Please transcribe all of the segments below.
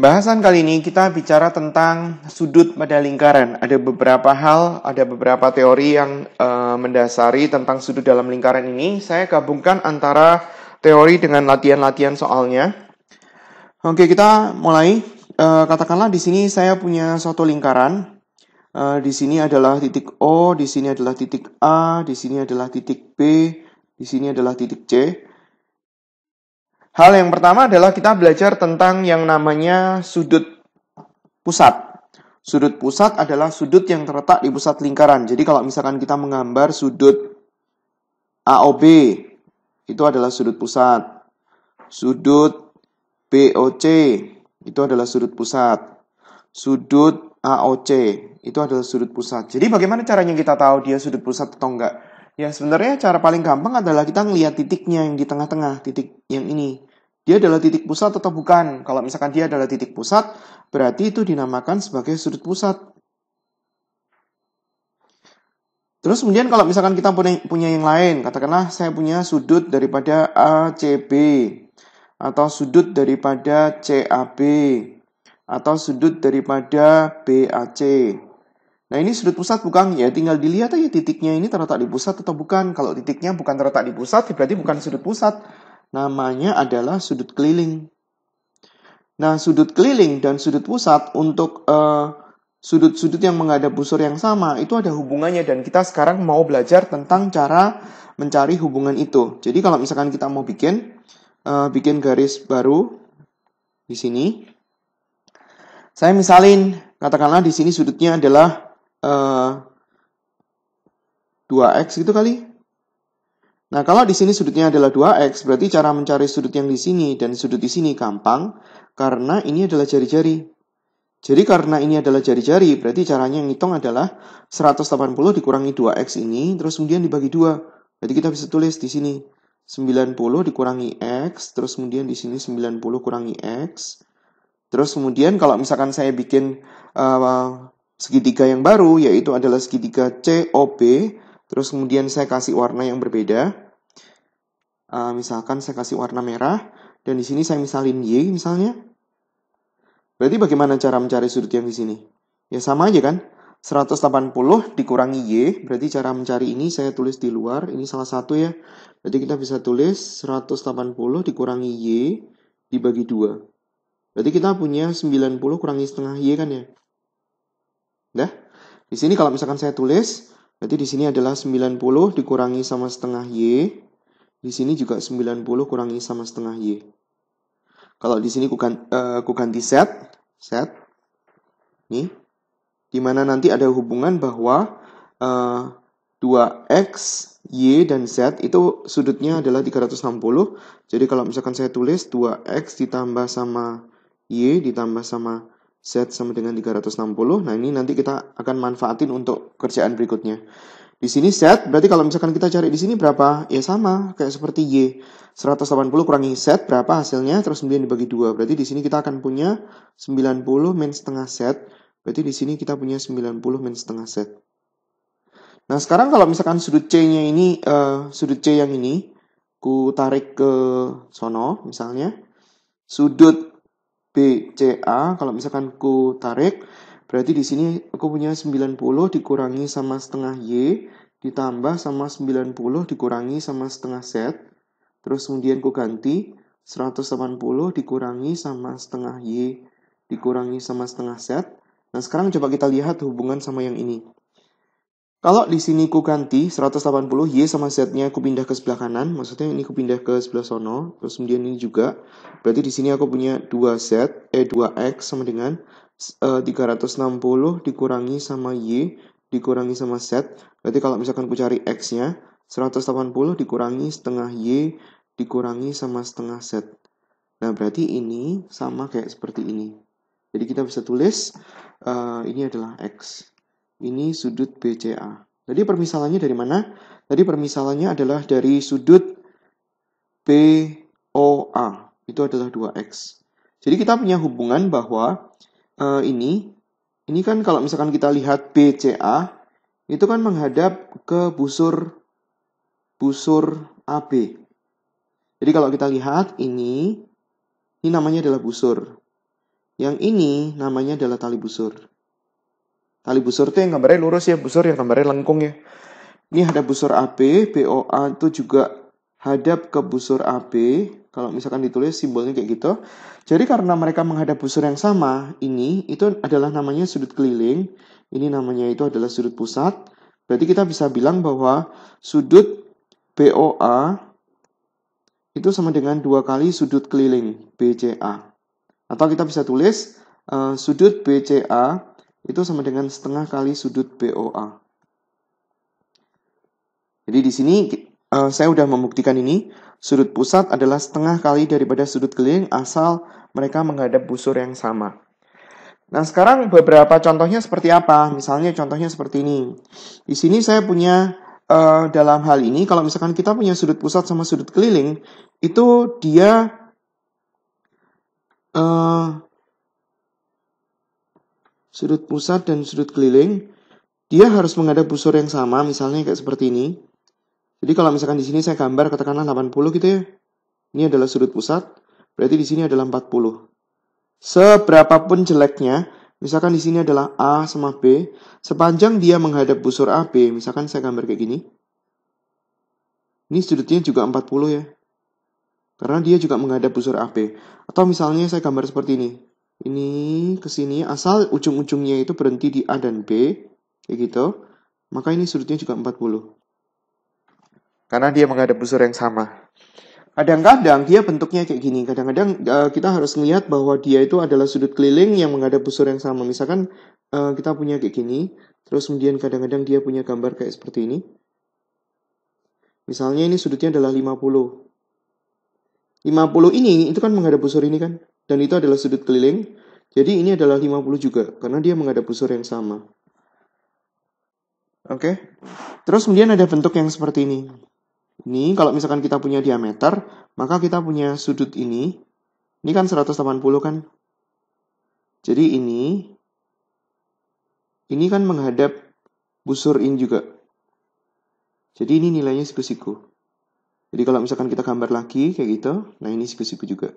Bahasan kali ini kita bicara tentang sudut pada lingkaran. Ada beberapa hal, ada beberapa teori yang mendasari tentang sudut dalam lingkaran ini. Saya gabungkan antara teori dengan latihan-latihan soalnya. Oke, kita mulai. Katakanlah di sini saya punya suatu lingkaran. Di sini adalah titik O, di sini adalah titik A, di sini adalah titik B, di sini adalah titik C. Hal yang pertama adalah kita belajar tentang yang namanya sudut pusat. Sudut pusat adalah sudut yang terletak di pusat lingkaran. Jadi kalau misalkan kita menggambar sudut AOB, itu adalah sudut pusat. Sudut BOC, itu adalah sudut pusat. Sudut AOC, itu adalah sudut pusat. Jadi bagaimana caranya kita tahu dia sudut pusat atau enggak? Ya sebenarnya cara paling gampang adalah kita ngelihat titiknya yang di tengah-tengah, titik yang ini. Dia adalah titik pusat atau bukan? Kalau misalkan dia adalah titik pusat, berarti itu dinamakan sebagai sudut pusat. Terus kemudian kalau misalkan kita punya yang lain, katakanlah saya punya sudut daripada ACB, atau sudut daripada CAB, atau sudut daripada BAC. Nah ini sudut pusat bukan? Ya tinggal dilihat aja titiknya ini terletak di pusat atau bukan. Kalau titiknya bukan terletak di pusat, berarti bukan sudut pusat. Namanya adalah sudut keliling. Nah sudut keliling dan sudut pusat untuk sudut-sudut yang menghadap busur yang sama itu ada hubungannya. Dan kita sekarang mau belajar tentang cara mencari hubungan itu. Jadi kalau misalkan kita mau bikin garis baru di sini. Saya misalin, katakanlah di sini sudutnya adalah 2x gitu kali. Nah, kalau di sini sudutnya adalah 2x, berarti cara mencari sudut yang di sini dan sudut di sini gampang, karena ini adalah jari-jari. Jadi karena ini adalah jari-jari, berarti caranya ngitung adalah 180 dikurangi 2x ini, terus kemudian dibagi 2. Berarti kita bisa tulis di sini 90 dikurangi x, terus kemudian di sini 90 kurangi x. Terus kemudian kalau misalkan saya bikin segitiga yang baru, yaitu adalah segitiga COB, terus kemudian saya kasih warna yang berbeda. Misalkan saya kasih warna merah, dan di sini saya misalin Y misalnya. Berarti bagaimana cara mencari sudut yang di sini? Ya sama aja kan? 180 dikurangi Y, berarti cara mencari ini saya tulis di luar, ini salah satu ya. Berarti kita bisa tulis 180 dikurangi Y dibagi 2. Berarti kita punya 90 kurangi setengah Y kan ya? Nah, di sini kalau misalkan saya tulis, berarti di sini adalah 90 dikurangi sama setengah Y. Di sini juga 90 kurangi sama setengah Y. Kalau di sini ku ganti set. Nih. Dimana nanti ada hubungan bahwa 2X, Y, dan Z itu sudutnya adalah 360. Jadi kalau misalkan saya tulis 2X ditambah sama Y ditambah sama Z sama dengan 360. Nah ini nanti kita akan manfaatin untuk kerjaan berikutnya. Di sini Z, berarti kalau misalkan kita cari di sini berapa? Ya sama, kayak seperti Y. 180 kurangi Z, berapa hasilnya? Terus kemudian dibagi 2. Berarti di sini kita akan punya 90 min setengah Z. Berarti di sini kita punya 90 min setengah Z. Nah sekarang kalau misalkan sudut C-nya ini, sudut C yang ini, ku tarik ke sono misalnya. Sudut BCA, kalau misalkan ku tarik, berarti di sini aku punya 90 dikurangi sama setengah Y, ditambah sama 90 dikurangi sama setengah Z. Terus kemudian ku ganti 180 dikurangi sama setengah Y, dikurangi sama setengah Z. Nah sekarang coba kita lihat hubungan sama yang ini. Kalau di sini ku ganti 180 Y sama Z-nya aku pindah ke sebelah kanan, maksudnya ini aku pindah ke sebelah sono, terus kemudian ini juga. Berarti di sini aku punya 2X sama dengan 360 dikurangi sama Y dikurangi sama Z. Berarti kalau misalkan ku cari X-nya, 180 dikurangi setengah Y dikurangi sama setengah Z. Nah, berarti ini sama kayak seperti ini. Jadi kita bisa tulis ini adalah X. Ini sudut BCA. Jadi permisalannya dari mana? Tadi permisalannya adalah dari sudut BOA. Itu adalah 2X. Jadi kita punya hubungan bahwa ini kan kalau misalkan kita lihat BCA, itu kan menghadap ke busur AB. Jadi kalau kita lihat ini namanya adalah busur. Yang ini namanya adalah tali busur. Tali busur itu yang gambarnya lurus ya, busur yang gambarnya lengkung ya. Ini hadap busur AB, BOA itu juga hadap ke busur AB. Kalau misalkan ditulis simbolnya kayak gitu. Jadi karena mereka menghadap busur yang sama, ini itu adalah namanya sudut keliling. Ini namanya itu adalah sudut pusat. Berarti kita bisa bilang bahwa sudut BOA itu sama dengan 2 kali sudut keliling BCA. Atau kita bisa tulis sudut BCA itu sama dengan setengah kali sudut BOA. Jadi di sini saya sudah membuktikan ini. Sudut pusat adalah setengah kali daripada sudut keliling asal mereka menghadap busur yang sama. Nah, sekarang beberapa contohnya seperti apa? Misalnya contohnya seperti ini. Di sini saya punya dalam hal ini, kalau misalkan kita punya sudut pusat sama sudut keliling, itu dia sudut pusat dan sudut keliling, dia harus menghadap busur yang sama, misalnya kayak seperti ini. Jadi kalau misalkan di sini saya gambar katakanlah 80 gitu ya. Ini adalah sudut pusat, berarti di sini adalah 40. Seberapapun jeleknya, misalkan di sini adalah A sama B, sepanjang dia menghadap busur AB, misalkan saya gambar kayak gini. Ini sudutnya juga 40 ya. Karena dia juga menghadap busur AB. Atau misalnya saya gambar seperti ini. Ini ke sini, asal ujung-ujungnya itu berhenti di A dan B, kayak gitu. Maka ini sudutnya juga 40. Karena dia menghadap busur yang sama. Kadang-kadang dia bentuknya kayak gini. Kadang-kadang kita harus melihat bahwa dia itu adalah sudut keliling yang menghadap busur yang sama. Misalkan kita punya kayak gini. Terus kemudian kadang-kadang dia punya gambar kayak seperti ini. Misalnya ini sudutnya adalah 50. 50 ini itu kan menghadap busur ini kan. Dan itu adalah sudut keliling. Jadi ini adalah 50 juga. Karena dia menghadap busur yang sama. Oke. Terus kemudian ada bentuk yang seperti ini. Ini kalau misalkan kita punya diameter, maka kita punya sudut ini. Ini kan 180 kan. Jadi ini kan menghadap busur ini juga. Jadi ini nilainya siku-siku. Jadi kalau misalkan kita gambar lagi kayak gitu, nah ini siku-siku juga.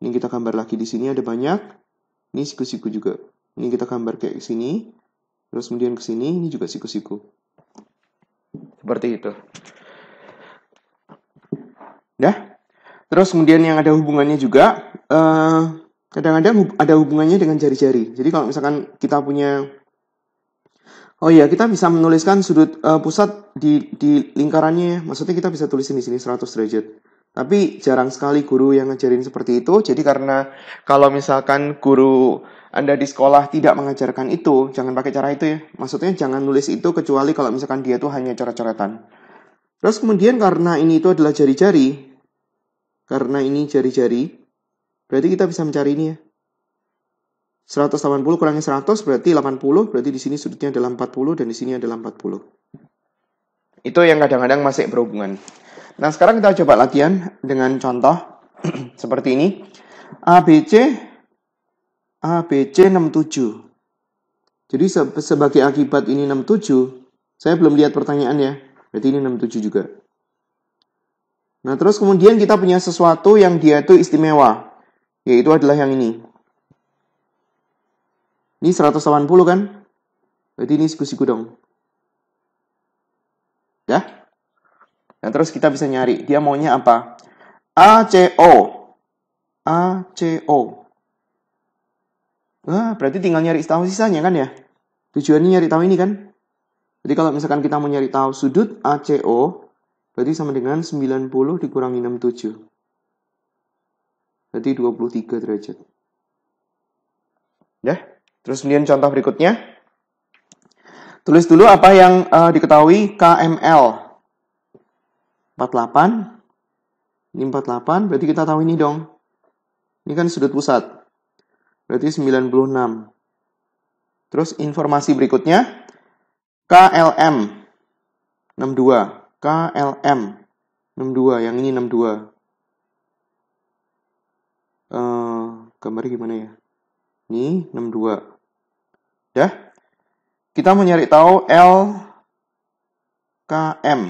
Ini kita gambar lagi di sini ada banyak. Ini siku-siku juga. Ini kita gambar kayak sini. Terus kemudian ke sini, ini juga siku-siku. Seperti itu. Ya. Terus kemudian yang ada hubungannya juga, kadang-kadang ada hubungannya dengan jari-jari. Jadi kalau misalkan kita punya, kita bisa menuliskan sudut pusat di lingkarannya. Maksudnya kita bisa tulisin di sini 100 derajat. Tapi jarang sekali guru yang ngajarin seperti itu. Jadi karena kalau misalkan guru Anda di sekolah tidak mengajarkan itu, jangan pakai cara itu ya. Maksudnya jangan nulis itu kecuali kalau misalkan dia tuh hanya coret-coretan. Terus kemudian karena ini itu adalah jari-jari, karena ini jari-jari, berarti kita bisa mencari ini ya. 180 kurangi 100 berarti 80, berarti di sini sudutnya adalah 40 dan di sini adalah 40. Itu yang kadang-kadang masih berhubungan. Nah, sekarang kita coba latihan dengan contoh seperti ini. ABC 67. Jadi sebagai akibat ini 67, saya belum lihat pertanyaannya. Berarti ini 67 juga. Nah, terus kemudian kita punya sesuatu yang dia itu istimewa. Yaitu adalah yang ini. Ini 180 kan? Berarti ini siku-siku dong. Ya? Nah, terus kita bisa nyari. Dia maunya apa? ACO. Wah, berarti tinggal nyari tahu sisanya kan ya? Tujuannya nyari tahu ini kan? Jadi kalau misalkan kita mau nyari tahu sudut ACO, berarti sama dengan 90 dikurangi 67. Berarti 23 derajat. Ya. Terus kemudian contoh berikutnya. Tulis dulu apa yang diketahui KML. 48. Ini 48, berarti kita tahu ini dong. Ini kan sudut pusat. Berarti 96. Terus informasi berikutnya. KLM 62. KLM 62. Yang ini 62. Gambarnya gimana ya? Ini 62. Ya. Kita mau nyari tahu LKM.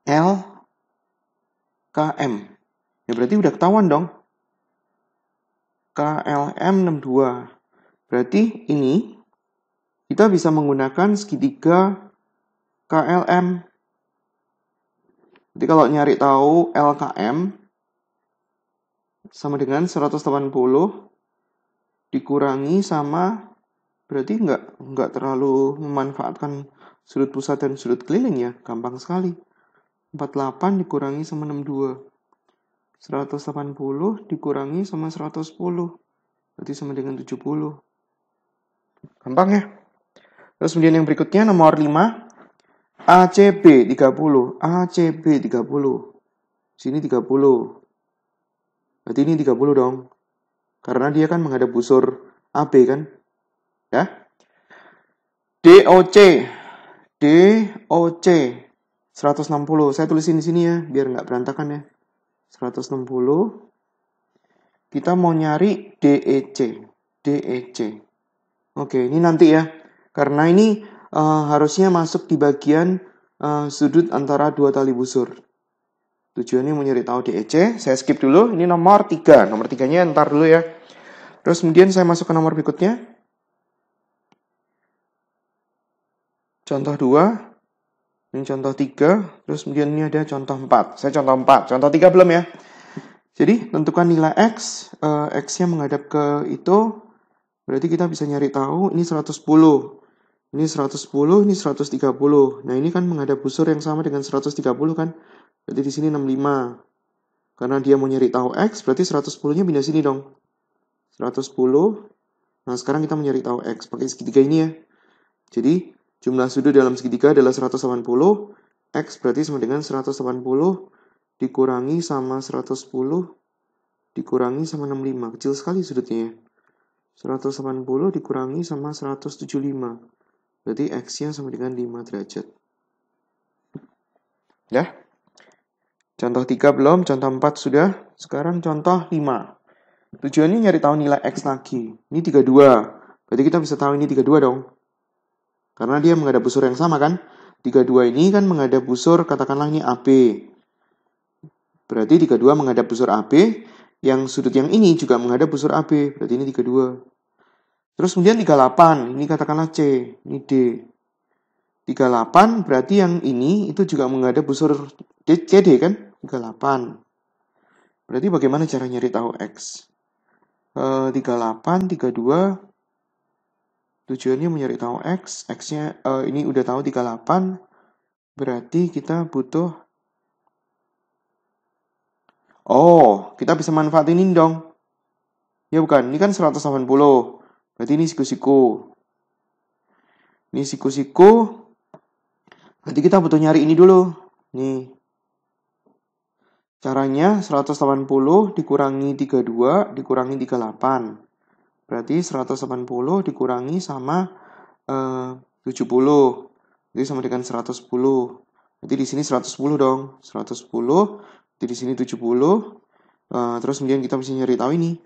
LKM. Ya berarti udah ketahuan dong. KLM 62. Berarti ini kita bisa menggunakan segitiga KLM. Jadi kalau nyari tahu LKM sama dengan 180 dikurangi sama, berarti nggak terlalu memanfaatkan sudut pusat dan sudut keliling ya, gampang sekali. 48 dikurangi sama 62. 180 dikurangi sama 110. Berarti sama dengan 70. Gampang ya? Terus kemudian yang berikutnya nomor 5. ACB 30. ACB 30. Sini 30. Berarti ini 30 dong. Karena dia kan menghadap busur AB kan? Ya. DOC. DOC 160. Saya tulisin di sini ya, biar nggak berantakan ya. 160. Kita mau nyari DEC. DEC. Oke, ini nanti ya. Karena ini harusnya masuk di bagian sudut antara dua tali busur. Tujuannya mau nyari tahu DEC. Saya skip dulu. Ini nomor 3. Nomor 3-nya ntar dulu ya. Terus kemudian saya masuk ke nomor berikutnya. Contoh 2. Ini contoh 3. Terus kemudian ini ada contoh 4. Saya contoh 4. Contoh 3 belum ya. Jadi tentukan nilai X. X-nya menghadap ke itu. Berarti kita bisa nyari tahu ini 110. Ini 110, ini 130. Nah, ini kan menghadap busur yang sama dengan 130 kan. Berarti di sini 65. Karena dia mau nyari tahu X, berarti 110-nya pindah sini dong. 110. Nah, sekarang kita mau nyari tahu X. Pakai segitiga ini ya. Jadi, jumlah sudut dalam segitiga adalah 180. X berarti sama dengan 180 dikurangi sama 110 dikurangi sama 65. Kecil sekali sudutnya ya. 180 dikurangi sama 175. Berarti X-nya sama dengan 5 derajat. Ya. Contoh 3 belum, contoh 4 sudah. Sekarang contoh 5. Tujuannya nyari tahu nilai X lagi. Ini 32. Berarti kita bisa tahu ini 32 dong. Karena dia menghadap busur yang sama kan. 32 ini kan menghadap busur, katakanlah ini AB. Berarti 32 menghadap busur AB. Yang sudut yang ini juga menghadap busur AB. Berarti ini 32. Terus kemudian 38. Ini katakanlah C. Ini D. 38 berarti yang ini itu juga menghadap busur CD kan. 38. Berarti bagaimana cara nyari tahu X? 38, 32. Tujuannya mencari tahu X. X-nya ini udah tahu 38. Berarti kita butuh. Oh, kita bisa manfaatin ini dong. Ya bukan, ini kan 180. Berarti ini siku-siku. Ini siku-siku. Berarti kita butuh nyari ini dulu. Nih. Caranya 180 dikurangi 32 dikurangi 38. Berarti 180 dikurangi sama 70. Jadi sama dengan 110. Jadi di sini 110 dong. 110. Jadi di sini 70. Terus kemudian kita bisa nyari tahu ini.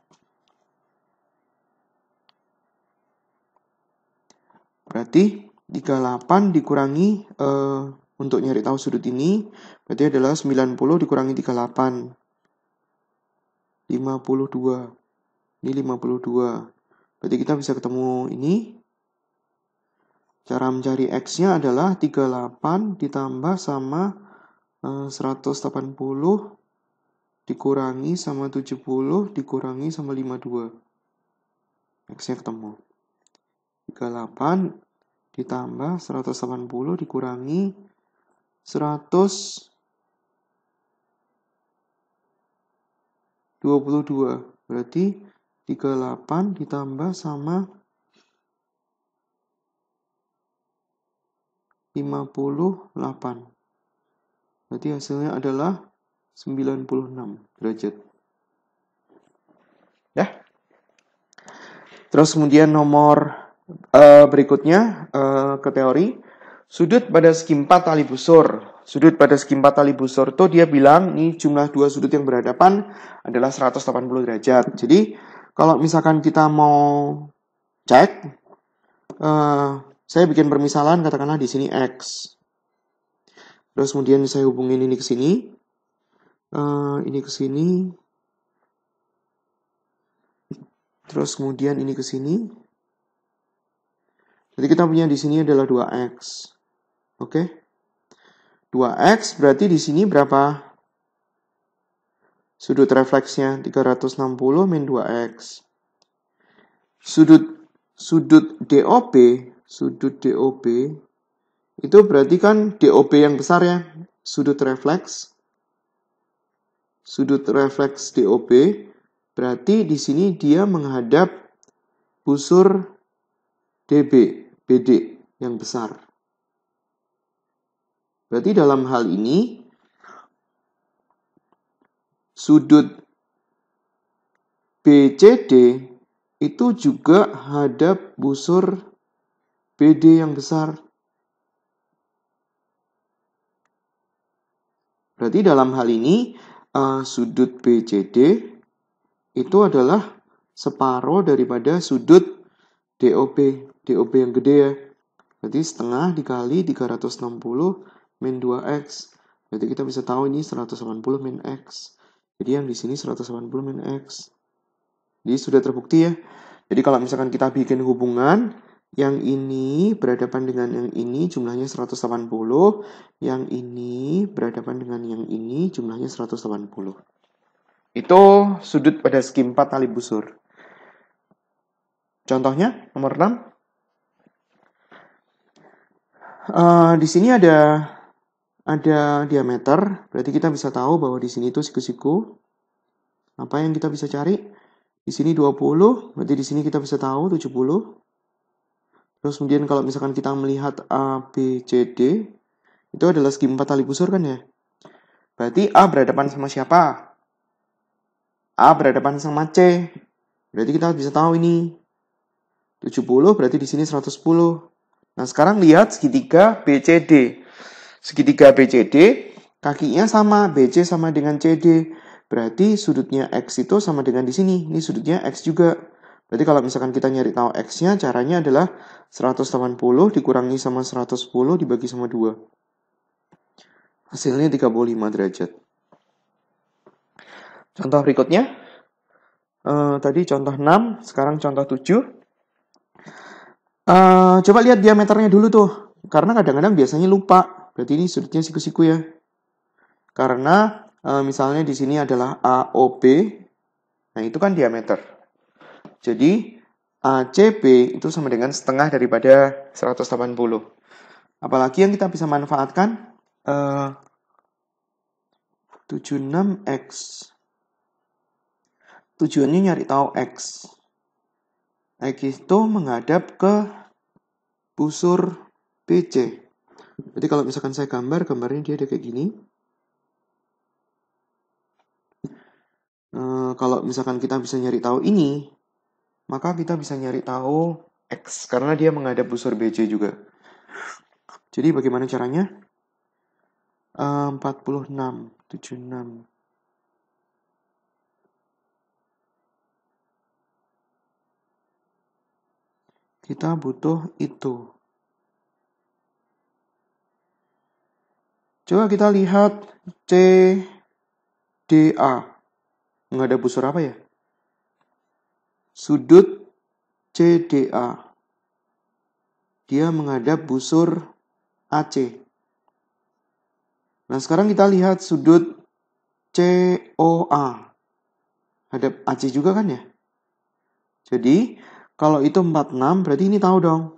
Berarti 38 dikurangi untuk nyari tahu sudut ini berarti adalah 90 dikurangi 38. 52. Ini 52. Berarti kita bisa ketemu ini. Cara mencari X-nya adalah 38 ditambah sama 180 dikurangi sama 70 dikurangi sama 52. X-nya ketemu. 38 ditambah 180 dikurangi 122. Berarti 38 ditambah sama 58. Berarti hasilnya adalah 96 derajat. Ya. Terus kemudian nomor berikutnya ke teori. Sudut pada segi 4 tali busur. Sudut pada segi 4 tali busur itu dia bilang ini jumlah dua sudut yang berhadapan adalah 180 derajat. Jadi kalau misalkan kita mau cek, saya bikin permisalan katakanlah di sini X. Terus kemudian saya hubungin ini ke sini. Ini ke sini. Terus kemudian ini ke sini. Jadi kita punya di sini adalah 2x. Oke. 2x berarti di sini berapa? Sudut refleksnya 360 min 2x. Sudut DOP itu berarti kan DOP yang besar ya. Sudut refleks DOP berarti di sini dia menghadap busur BD yang besar. Berarti dalam hal ini sudut BCD itu juga hadap busur BD yang besar. Berarti dalam hal ini sudut BCD itu adalah separuh daripada sudut DOP yang gede ya. Berarti setengah dikali 360 min 2x. Berarti kita bisa tahu ini 180 min x. Jadi yang di sini 180 min x. Jadi sudah terbukti ya. Jadi kalau misalkan kita bikin hubungan, yang ini berhadapan dengan yang ini jumlahnya 180, yang ini berhadapan dengan yang ini jumlahnya 180. Itu sudut pada segi 4 tali busur. Contohnya nomor 6. Di sini ada diameter, berarti kita bisa tahu bahwa di sini itu siku-siku. Apa yang kita bisa cari? Di sini 20, berarti di sini kita bisa tahu 70. Terus kemudian kalau misalkan kita melihat ABCD, itu adalah segi 4 tali busur kan ya? Berarti A berhadapan sama siapa? A berhadapan sama C. Berarti kita bisa tahu ini 70, berarti di sini 110. Nah, sekarang lihat segitiga BCD. Segitiga BCD, kakinya sama, BC sama dengan CD. Berarti sudutnya X itu sama dengan di sini. Ini sudutnya X juga. Berarti kalau misalkan kita nyari tahu X-nya, caranya adalah 180 dikurangi sama 110 dibagi sama 2. Hasilnya 35 derajat. Contoh berikutnya. Tadi contoh 6, sekarang contoh 7. Coba lihat diameternya dulu tuh. Karena kadang-kadang biasanya lupa. Berarti ini sudutnya siku-siku ya. Karena misalnya di sini adalah AOB. Nah, itu kan diameter. Jadi ACB itu sama dengan setengah daripada 180. Apalagi yang kita bisa manfaatkan 76X. Tujuannya nyari tahu X. X itu menghadap ke busur BC. Jadi kalau misalkan saya gambarnya dia ada kayak gini. Kalau misalkan kita bisa nyari tahu ini, maka kita bisa nyari tahu X, karena dia menghadap busur BC juga. Jadi bagaimana caranya? 46, 76. Kita butuh itu. Coba kita lihat CDA. Menghadap busur apa ya? Sudut CDA. Dia menghadap busur AC. Nah, sekarang kita lihat sudut COA. Hadap AC juga kan ya? Jadi, kalau itu 46, berarti ini tahu dong.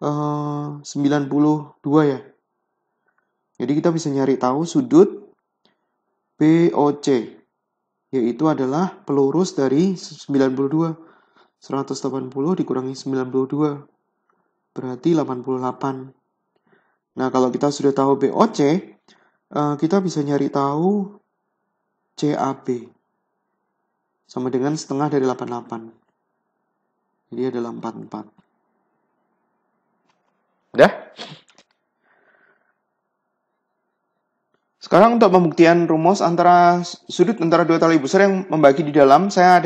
92 ya. Jadi kita bisa nyari tahu sudut BOC. Yaitu adalah pelurus dari 92. 180 dikurangi 92. Berarti 88. Nah, kalau kita sudah tahu BOC, kita bisa nyari tahu CAB. Sama dengan setengah dari 88. Jadi adalah 44. Udah? Sekarang untuk pembuktian rumus antara sudut antara dua tali busur yang membagi di dalam, saya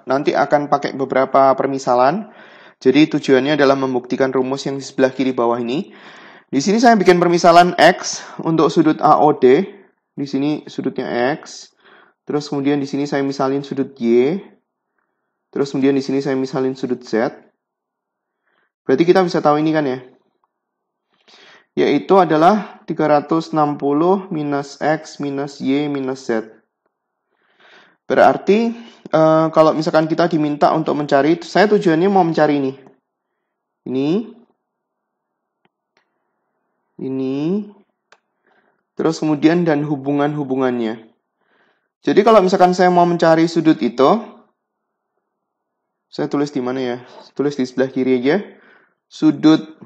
nanti akan pakai beberapa permisalan. Jadi tujuannya adalah membuktikan rumus yang di sebelah kiri bawah ini. Di sini saya bikin permisalan X untuk sudut AOD. Di sini sudutnya X. Terus kemudian di sini saya misalin sudut Y. Terus kemudian di sini saya misalin sudut Z. Berarti kita bisa tahu ini kan ya. Yaitu adalah 360 minus X minus Y minus Z. Berarti kalau misalkan kita diminta untuk mencari, saya tujuannya mau mencari ini. Ini. Terus kemudian dan hubungan-hubungannya. Jadi kalau misalkan saya mau mencari sudut itu, saya tulis di mana ya? Tulis di sebelah kiri aja. Sudut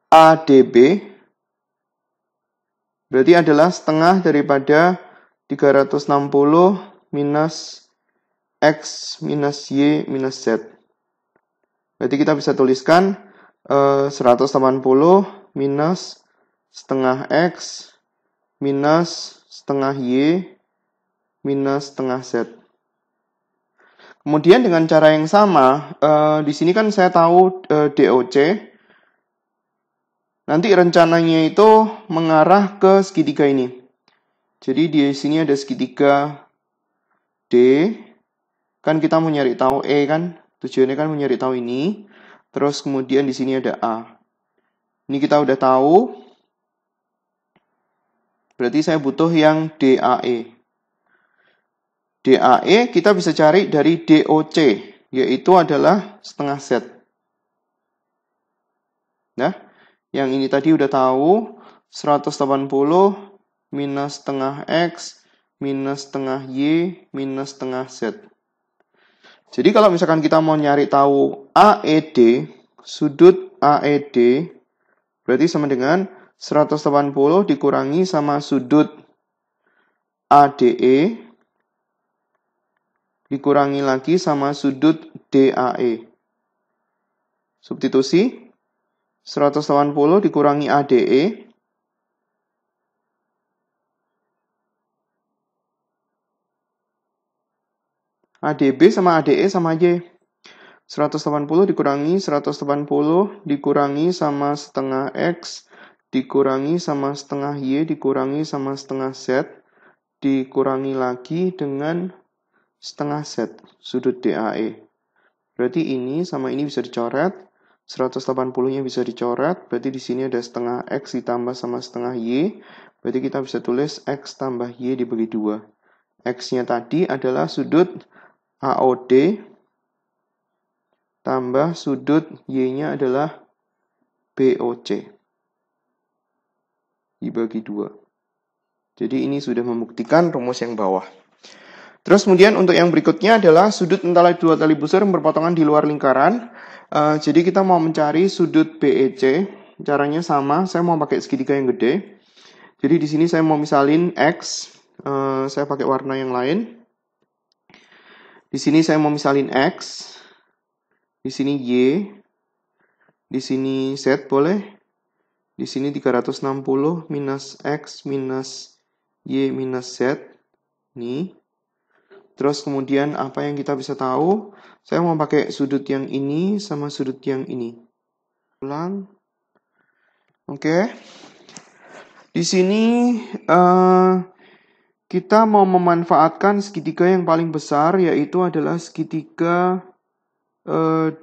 ADB berarti adalah setengah daripada 360 minus X minus Y minus Z. Berarti kita bisa tuliskan 180 minus setengah X minus setengah Y minus setengah Z. Kemudian dengan cara yang sama, di sini kan saya tahu DOC. Nanti rencananya itu mengarah ke segitiga ini. Jadi di sini ada segitiga D. Kan kita mau nyari tahu E kan. Tujuannya kan mau nyari tahu ini. Terus kemudian di sini ada A. Ini kita udah tahu. Berarti saya butuh yang DAE. DAE kita bisa cari dari DOC. Yaitu adalah setengah Z. Nah, yang ini tadi udah tahu. 180 minus setengah X minus setengah Y minus setengah Z. Jadi kalau misalkan kita mau nyari tahu AED, sudut AED, berarti sama dengan 180 dikurangi sama sudut ADE, dikurangi lagi sama sudut DAE. Substitusi, 180 dikurangi ADE, ADB sama ADE sama aja. 180 dikurangi 180 dikurangi sama setengah X dikurangi sama setengah Y dikurangi sama setengah Z dikurangi lagi dengan setengah Z sudut DAE. Berarti ini sama ini bisa dicoret. 180-nya bisa dicoret. Berarti di sini ada setengah X ditambah sama setengah Y. Berarti kita bisa tulis X tambah Y dibagi 2. X-nya tadi adalah sudut AOD tambah sudut Y-nya adalah BOC. Dibagi 2. Jadi ini sudah membuktikan rumus yang bawah. Terus kemudian untuk yang berikutnya adalah sudut antara dua tali busur yang berpotongan di luar lingkaran. Jadi kita mau mencari sudut BEC. Caranya sama, saya mau pakai segitiga yang gede. Jadi di sini saya mau misalin X. Saya pakai warna yang lain. Di sini saya mau misalin X. Di sini Y. Di sini Z boleh. Di sini 360 minus X minus Y minus Z. Ini. Terus kemudian apa yang kita bisa tahu? Saya mau pakai sudut yang ini sama sudut yang ini. Ulang. Oke. Di sini kita mau memanfaatkan segitiga yang paling besar, yaitu adalah segitiga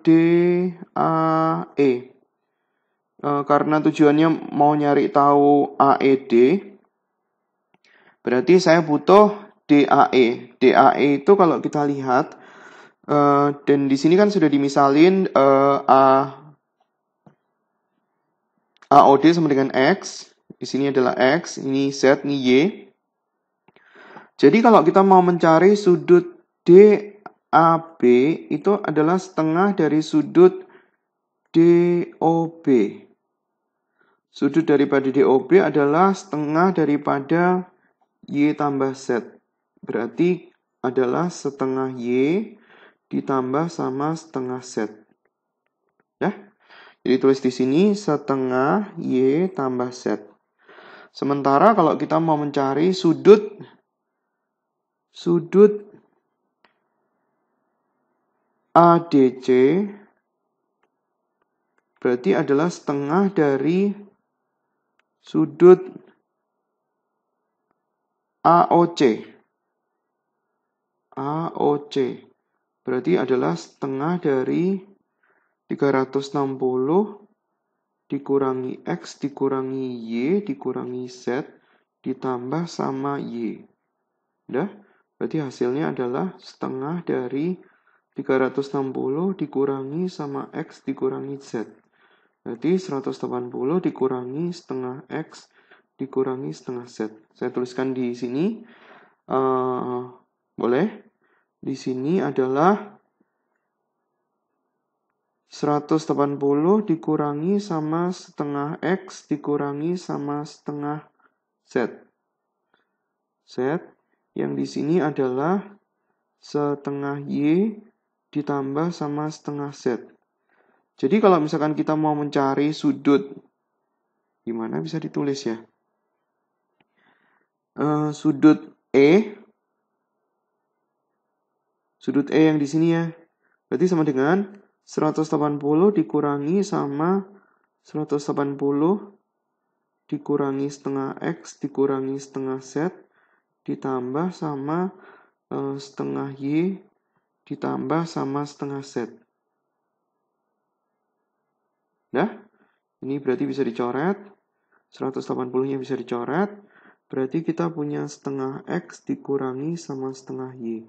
DAE. Karena tujuannya mau nyari tahu AED, berarti saya butuh DAE. DAE itu kalau kita lihat, dan di sini kan sudah dimisalin AOD sama dengan X. Di sini adalah X, ini Z, ini Y. Jadi kalau kita mau mencari sudut DAB, itu adalah setengah dari sudut DOB. Sudut daripada DOB adalah setengah daripada Y tambah Z. Berarti adalah setengah Y ditambah sama setengah Z. Ya. Jadi tulis di sini setengah Y tambah Z. Sementara kalau kita mau mencari sudut ADC, berarti adalah setengah dari sudut AOC. AOC. Berarti adalah setengah dari 360 dikurangi X dikurangi Y dikurangi Z ditambah sama Y. Udah? Berarti hasilnya adalah setengah dari 360 dikurangi sama X dikurangi Z. Berarti 180 dikurangi setengah X dikurangi setengah Z. Saya tuliskan di sini. Boleh? Di sini adalah 180 dikurangi sama setengah X dikurangi sama setengah Z. Z yang di sini adalah setengah Y ditambah sama setengah Z. Jadi kalau misalkan kita mau mencari sudut, gimana bisa ditulis ya? Sudut E yang di sini ya. Berarti sama dengan 180 dikurangi sama 180 dikurangi setengah X dikurangi setengah Z ditambah sama setengah Y ditambah sama setengah Z. Nah, ini berarti bisa dicoret. 180-nya bisa dicoret. Berarti kita punya setengah X dikurangi sama setengah Y.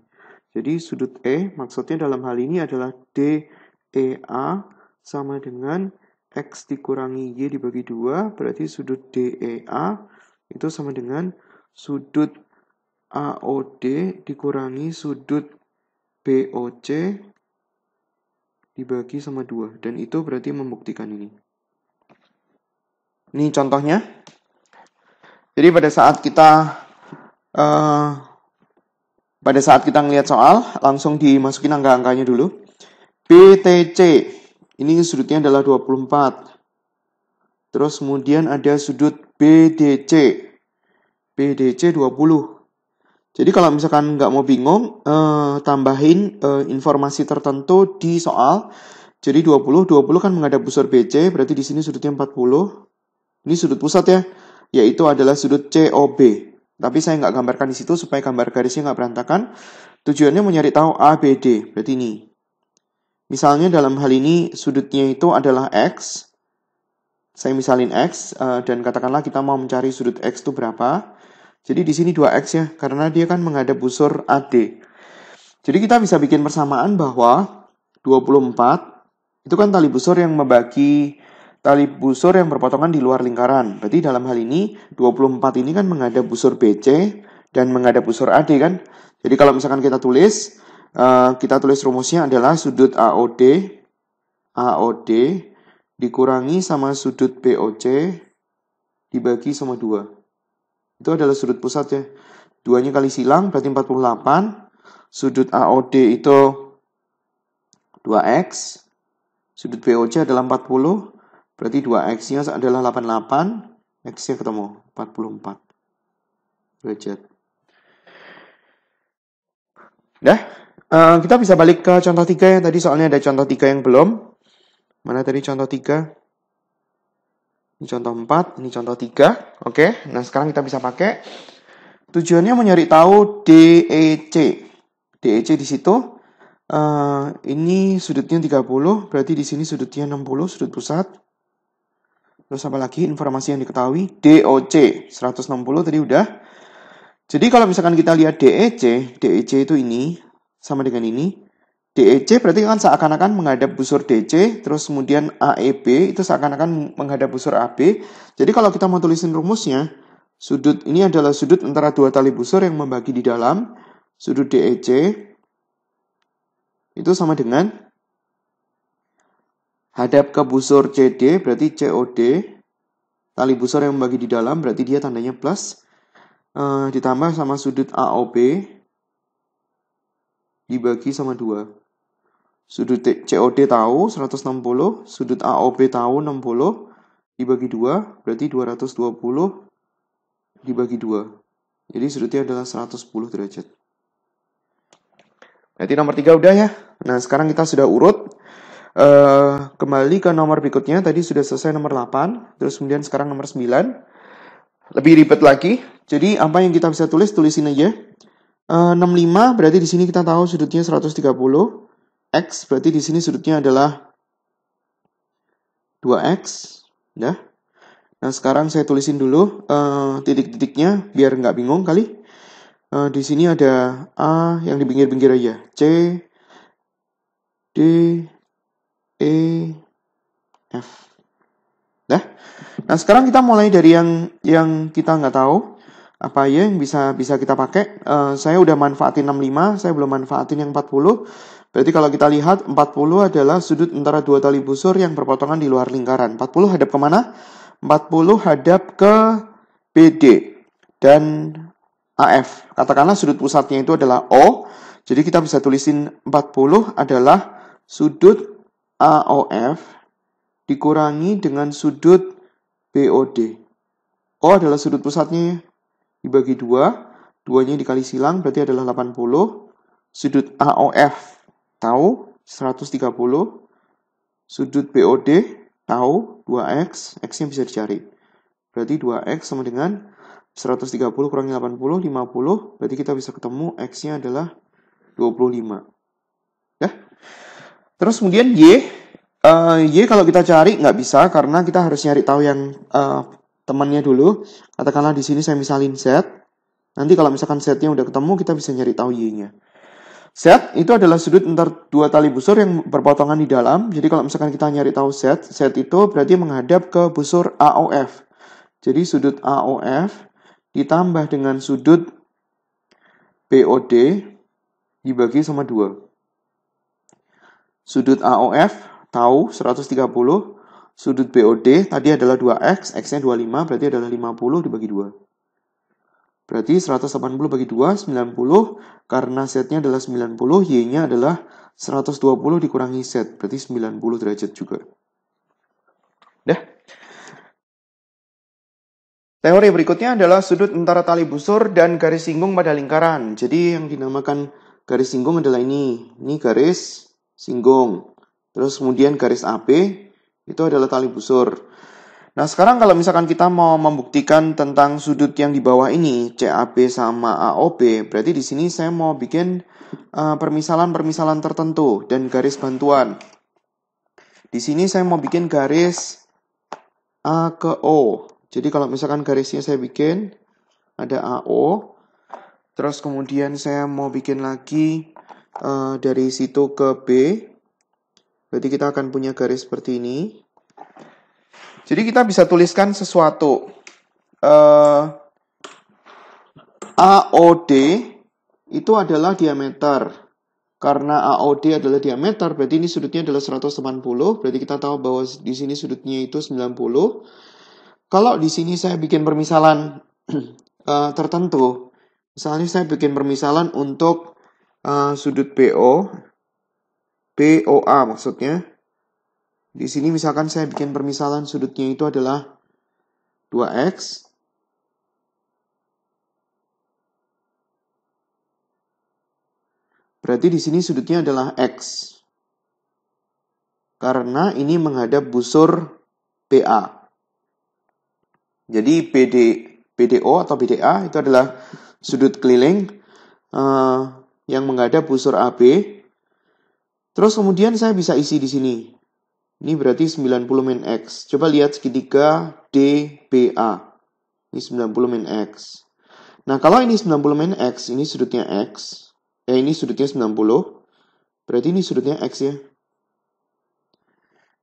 Jadi sudut E maksudnya dalam hal ini adalah DEA sama dengan X dikurangi Y dibagi 2. Berarti sudut DEA itu sama dengan sudut AOD dikurangi sudut BOC dibagi sama 2. Dan itu berarti membuktikan ini. Ini contohnya. Jadi pada saat kita ngelihat soal, langsung dimasukin angka-angkanya dulu. BTC, ini sudutnya adalah 24. Terus kemudian ada sudut BDC. BDC 20. Jadi kalau misalkan nggak mau bingung, tambahin informasi tertentu di soal. Jadi 20 kan menghadap busur BC, berarti di sini sudutnya 40. Ini sudut pusat ya, yaitu adalah sudut COB. Tapi saya nggak gambarkan di situ supaya gambar garisnya nggak berantakan. Tujuannya mencari tahu ABD, berarti ini. Misalnya dalam hal ini sudutnya itu adalah X. Saya misalin X, dan katakanlah kita mau mencari sudut X itu berapa. Jadi di sini 2X ya, karena dia kan menghadap busur AD. Jadi kita bisa bikin persamaan bahwa 24 itu kan tali busur yang membagi tali busur yang berpotongan di luar lingkaran. Berarti dalam hal ini 24 ini kan menghadap busur BC dan menghadap busur AD kan. Jadi kalau misalkan kita tulis rumusnya adalah sudut AOD dikurangi sama sudut BOC dibagi sama 2. Itu adalah sudut pusat ya. 2-nya kali silang berarti 48. Sudut AOD itu 2X. Sudut BOC adalah 40. Berarti 2X-nya adalah 88. X-nya ketemu 44 derajat. Dah, kita bisa balik ke contoh 3 ya. Tadi soalnya ada contoh 3 yang belum. Mana tadi contoh 3? Ini contoh 4, ini contoh 3. Oke, nah sekarang kita bisa pakai. Tujuannya mencari tahu DEC. DEC di situ. Ini sudutnya 30, berarti di sini sudutnya 60, sudut pusat. Terus apa lagi informasi yang diketahui? DOC 160 tadi udah. Jadi kalau misalkan kita lihat DEC itu ini sama dengan ini. DEC berarti kan seakan-akan menghadap busur DC, terus kemudian AEB itu seakan-akan menghadap busur AB. Jadi kalau kita mau tulisin rumusnya, sudut ini adalah sudut antara dua tali busur yang membagi di dalam. Sudut DEC itu sama dengan hadap ke busur CD, berarti COD. Tali busur yang membagi di dalam, berarti dia tandanya plus. Ditambah sama sudut AOB dibagi sama 2. Sudut COD tahu 160, sudut AOB tahu 60, dibagi 2, berarti 220 dibagi 2. Jadi sudutnya adalah 110 derajat. Berarti nomor 3 udah ya. Nah sekarang kita sudah urut. Kembali ke nomor berikutnya. Tadi sudah selesai nomor 8. Terus kemudian sekarang nomor 9. Lebih ribet lagi. Jadi apa yang kita bisa tulis, tulisin aja. 65 berarti di sini kita tahu sudutnya 130. X berarti di sini sudutnya adalah 2X. Ya. Nah, sekarang saya tulisin dulu titik-titiknya biar nggak bingung kali. Di sini ada A yang di pinggir-pinggir aja. C, D, E, F. Nah, sekarang kita mulai dari yang kita nggak tahu apa ya yang bisa kita pakai. Saya udah manfaatin 65, saya belum manfaatin yang 40. Berarti kalau kita lihat 40 adalah sudut antara dua tali busur yang berpotongan di luar lingkaran. 40 hadap kemana? 40 hadap ke BD dan AF. Katakanlah sudut pusatnya itu adalah O. Jadi kita bisa tulisin 40 adalah sudut AOF dikurangi dengan sudut BOD. O adalah sudut pusatnya dibagi 2. 2-nya dikali silang berarti adalah 80. Sudut AOF tahu 130. Sudut BOD tahu 2X. X-nya bisa dicari. Berarti 2X sama dengan 130 kurangi 80, 50. Berarti kita bisa ketemu X-nya adalah 25. Ya. Terus kemudian Y. Y kalau kita cari nggak bisa karena kita harus nyari tahu yang temannya dulu. Katakanlah di sini saya misalin Z. Nanti kalau misalkan Z-nya udah ketemu, kita bisa nyari tahu Y-nya. Z itu adalah sudut antar dua tali busur yang berpotongan di dalam. Jadi kalau misalkan kita nyari tahu Z, Z itu berarti menghadap ke busur AOF. Jadi sudut AOF ditambah dengan sudut BOD dibagi sama 2. Sudut AOF tahu 130, sudut BOD tadi adalah 2X, X-nya 25, berarti adalah 50 dibagi 2. Berarti 180 bagi 2, 90, karena Z-nya adalah 90, Y-nya adalah 120 dikurangi Z, berarti 90 derajat juga. Dah. Teori berikutnya adalah sudut antara tali busur dan garis singgung pada lingkaran. Jadi yang dinamakan garis singgung adalah ini. Ini garis singgung. Terus kemudian garis AB itu adalah tali busur. Nah, sekarang kalau misalkan kita mau membuktikan tentang sudut yang di bawah ini, CAB sama AOB, berarti di sini saya mau bikin permisalan-permisalan tertentu dan garis bantuan. Di sini saya mau bikin garis A ke O. Jadi kalau misalkan garisnya saya bikin ada AO, terus kemudian saya mau bikin lagi dari situ ke B. Berarti kita akan punya garis seperti ini. Jadi kita bisa tuliskan sesuatu. AOD itu adalah diameter. Karena AOD adalah diameter, berarti ini sudutnya adalah 180. Berarti kita tahu bahwa di sini sudutnya itu 90. Kalau di sini saya bikin permisalan tertentu, misalnya saya bikin permisalan untuk sudut BOA maksudnya. Di sini misalkan saya bikin permisalan sudutnya itu adalah 2X. Berarti di sini sudutnya adalah X. Karena ini menghadap busur BA. Jadi BDO atau BDA itu adalah sudut keliling yang menghadap busur AB. Terus kemudian saya bisa isi di sini. Ini berarti 90 min X. Coba lihat segitiga DBA. Ini 90 min X. Nah, kalau ini 90 min X, ini sudutnya X. Ini sudutnya 90. Berarti ini sudutnya X ya.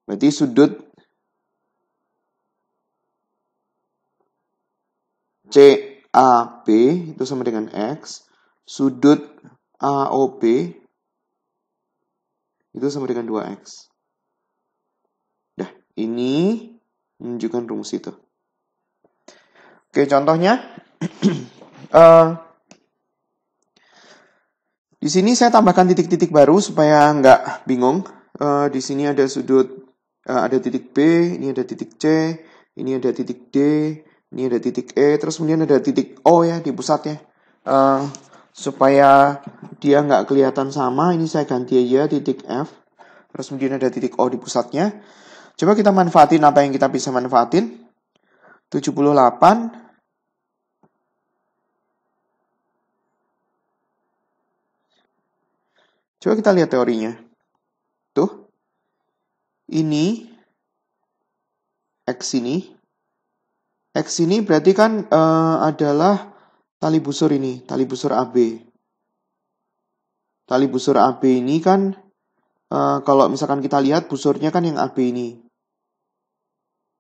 Berarti sudut CAB itu sama dengan X. Sudut AOB itu sama dengan 2X. Dah, ini menunjukkan rumus itu. Oke, contohnya. Di sini saya tambahkan titik-titik baru supaya nggak bingung. Di sini ada sudut, ada titik B, ini ada titik C, ini ada titik D, ini ada titik E, terus kemudian ada titik O ya di pusatnya. Supaya dia nggak kelihatan sama, ini saya ganti aja titik F. Terus kemudian ada titik O di pusatnya. Coba kita manfaatin apa yang kita bisa manfaatin. 78 Coba kita lihat teorinya. Tuh. Ini X ini. X ini berarti kan adalah tali busur ini, tali busur AB. Tali busur AB ini kan kalau misalkan kita lihat busurnya kan yang AB ini.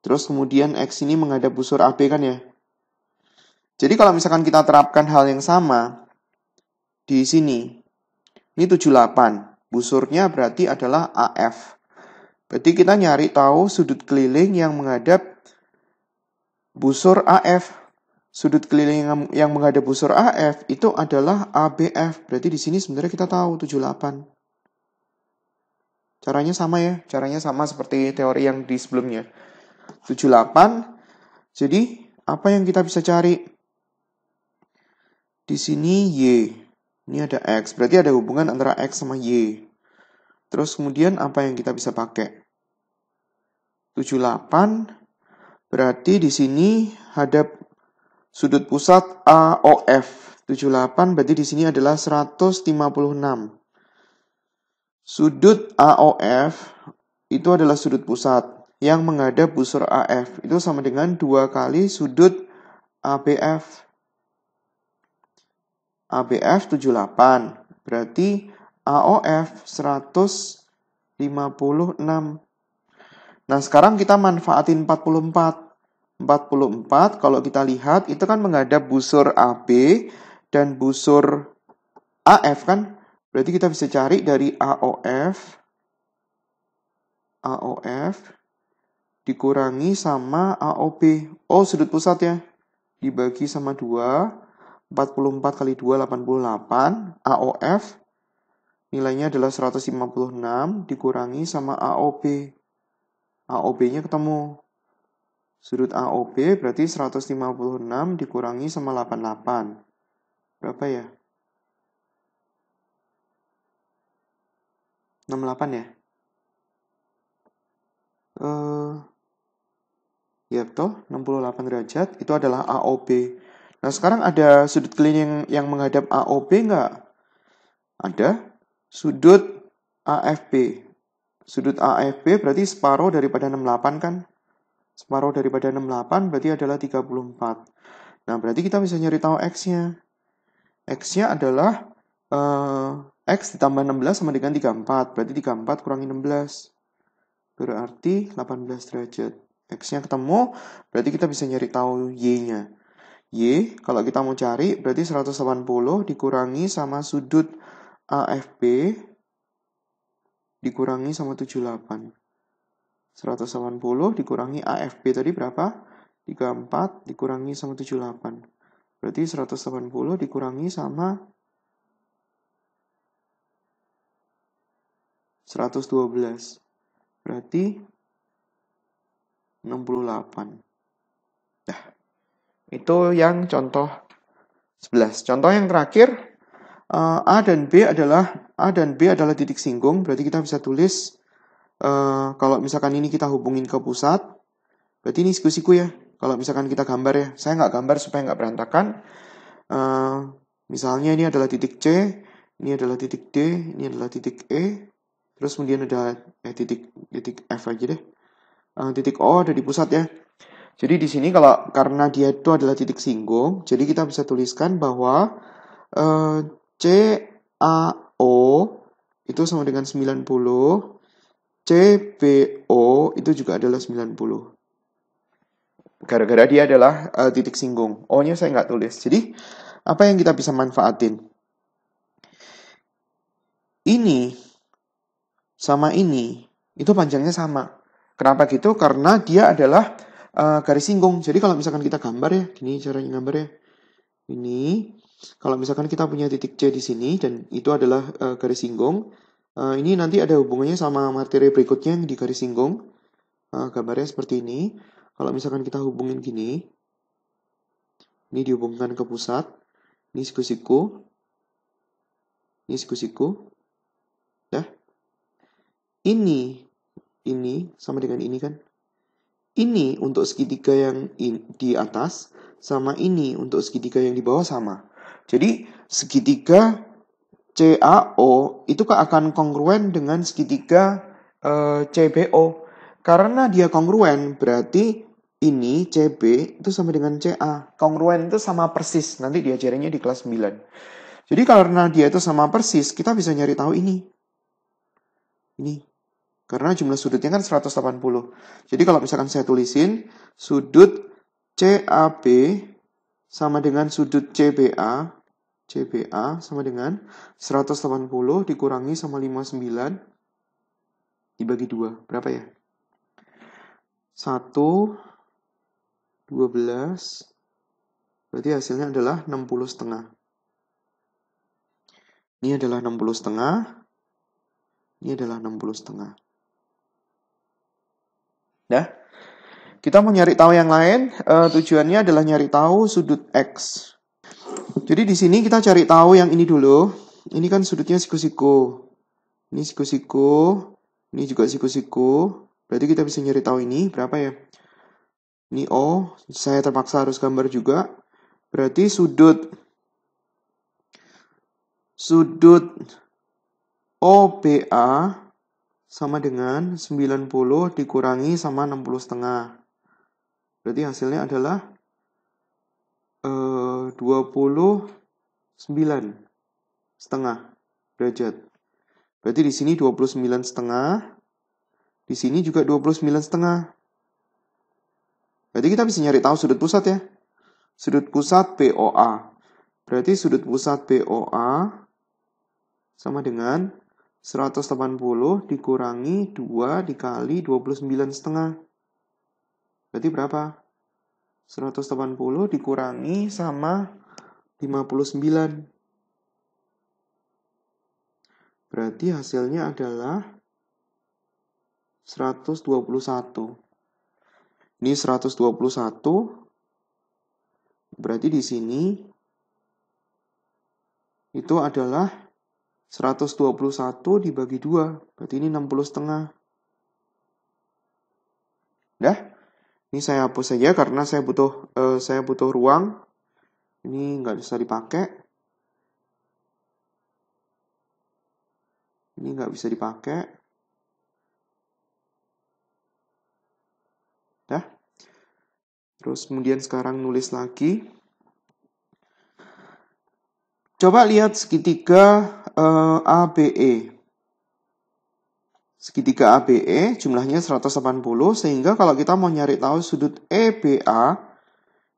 Terus kemudian X ini menghadap busur AB kan ya. Jadi kalau misalkan kita terapkan hal yang sama di sini. Ini 78. Busurnya berarti adalah AF. Berarti kita nyari tahu sudut keliling yang menghadap busur AF. Sudut keliling yang menghadap busur AF itu adalah ABF. Berarti di sini sebenarnya kita tahu 78. Caranya sama ya. Caranya sama seperti teori yang di sebelumnya. 78. Jadi apa yang kita bisa cari? Di sini Y. Ini ada X. Berarti ada hubungan antara X sama Y. Terus kemudian apa yang kita bisa pakai? 78 berarti di sini hadap sudut pusat AOF. 78 berarti di sini adalah 156. Sudut AOF itu adalah sudut pusat yang menghadap busur AF. Itu sama dengan 2 kali sudut ABF. ABF 78. Berarti AOF 156. Nah, sekarang kita manfaatin 44. 44 kalau kita lihat itu kan menghadap busur AB dan busur AF kan. Berarti kita bisa cari dari AOF dikurangi sama AOB. Oh, sudut pusat ya. Dibagi sama 2. 44 kali 2, 88. AOF nilainya adalah 156 dikurangi sama AOB. AOB-nya ketemu. Sudut AOB berarti 156 dikurangi sama 88. Berapa ya? 68 ya? Ya toh, 68 derajat itu adalah AOB. Nah, sekarang ada sudut keliling yang menghadap AOB nggak? Ada. Sudut AFB. Sudut AFB berarti separuh daripada 68 kan? Separuh daripada 68 berarti adalah 34. Nah, berarti kita bisa nyari tahu X-nya. X-nya adalah X ditambah 16 sama dengan 34. Berarti 34 kurangi 16. Berarti 18 derajat. X-nya ketemu, berarti kita bisa nyari tahu Y-nya. Y, kalau kita mau cari, berarti 180 dikurangi sama sudut AFB dikurangi sama 78. 180 dikurangi AFB tadi berapa? 34 dikurangi sama 78. Berarti 180 dikurangi sama 112. Berarti 68. Nah, itu yang contoh 11. Contoh yang terakhir, A dan B adalah titik singgung. Berarti kita bisa tulis kalau misalkan ini kita hubungin ke pusat, berarti ini siku-siku ya. Kalau misalkan kita gambar ya, saya nggak gambar supaya nggak berantakan. Misalnya ini adalah titik C, ini adalah titik D, ini adalah titik E, terus kemudian ada titik F aja deh. Titik O ada di pusat ya. Jadi di sini karena dia itu adalah titik singgung, jadi kita bisa tuliskan bahwa CAO itu sama dengan 90, CBO itu juga adalah 90. Gara-gara dia adalah titik singgung. O-nya saya nggak tulis. Jadi, apa yang kita bisa manfaatin? Ini sama ini, itu panjangnya sama. Kenapa gitu? Karena dia adalah garis singgung. Jadi kalau misalkan kita gambar ya, gini caranya gambar ya. Ini, kalau misalkan kita punya titik C di sini, dan itu adalah garis singgung, ini nanti ada hubungannya sama materi berikutnya yang di garis singgung. Gambarnya seperti ini. Kalau misalkan kita hubungin gini, ini dihubungkan ke pusat, ini siku-siku, ini siku-siku, ya. Ini sama dengan ini kan. Ini untuk segitiga yang di atas, sama ini untuk segitiga yang di bawah sama. Jadi segitiga CAO itu akan kongruen dengan segitiga CBO. Karena dia kongruen, berarti ini CB itu sama dengan CA. Kongruen itu sama persis. Nanti diajarinnya di kelas 9. Jadi karena dia itu sama persis, kita bisa nyari tahu ini. Ini. Karena jumlah sudutnya kan 180. Jadi kalau misalkan saya tulisin, sudut CAB sama dengan sudut CBA sama dengan 180 dikurangi sama 59 dibagi 2. Berapa ya? 1, 12. Berarti hasilnya adalah 60,5. Ini adalah 60,5. Ini adalah 60,5. Nah, kita mau nyari tahu yang lain. Tujuannya adalah nyari tahu sudut X. Jadi di sini kita cari tahu yang ini dulu. Ini kan sudutnya siku-siku. Ini siku-siku. Ini juga siku-siku. Berarti kita bisa nyari tahu ini berapa ya? Ini O. Saya terpaksa harus gambar juga. Berarti sudut OBA sama dengan 90 dikurangi sama 60,5. Berarti hasilnya adalah 29,5 derajat. Berarti di sini 29,5, di sini juga 29,5. Berarti kita bisa nyari tahu sudut pusat ya. Sudut pusat BOA. Berarti sudut pusat BOA sama dengan 180 dikurangi 2 dikali 29,5. Berarti berapa? 180 dikurangi sama 59. Berarti hasilnya adalah 121. Ini 121. Berarti di sini itu adalah 121 dibagi 2. Berarti ini 60,5. Dah? Ini saya hapus saja karena saya butuh ruang. Ini nggak bisa dipakai. Ini nggak bisa dipakai. Dah. Terus kemudian sekarang nulis lagi. Coba lihat segitiga ABE. Segitiga ABE jumlahnya 180, sehingga kalau kita mau nyari tahu sudut EBA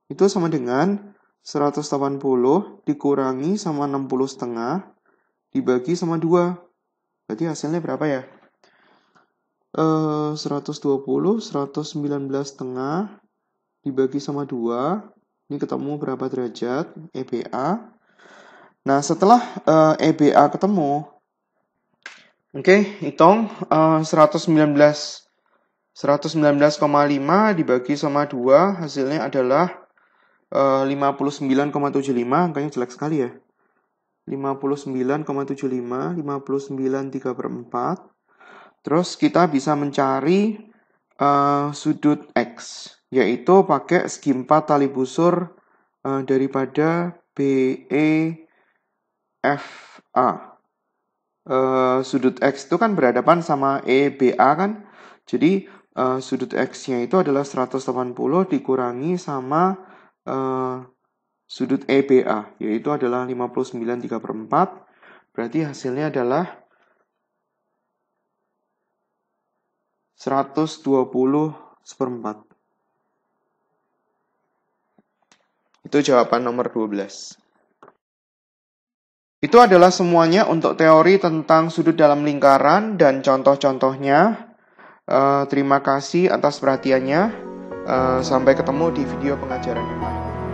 itu sama dengan 180 dikurangi sama 60,5 dibagi sama 2. Berarti hasilnya berapa ya? 120, 119,5 dibagi sama 2. Ini ketemu berapa derajat? EBA. Nah, setelah EBA ketemu, oke, hitung 119,5 dibagi sama 2, hasilnya adalah 59,75, angkanya jelek sekali ya. 59,75, 59,3/4. Terus kita bisa mencari sudut X, yaitu pakai segi 4 tali busur daripada BEFA. Sudut X itu kan berhadapan sama EBA kan. Jadi sudut X-nya itu adalah 180 dikurangi sama sudut EBA, yaitu adalah 59,3/4. Berarti hasilnya adalah 120/4. Itu jawaban nomor 12. Itu adalah semuanya untuk teori tentang sudut dalam lingkaran dan contoh-contohnya. Terima kasih atas perhatiannya. Sampai ketemu di video pengajaran yang lain.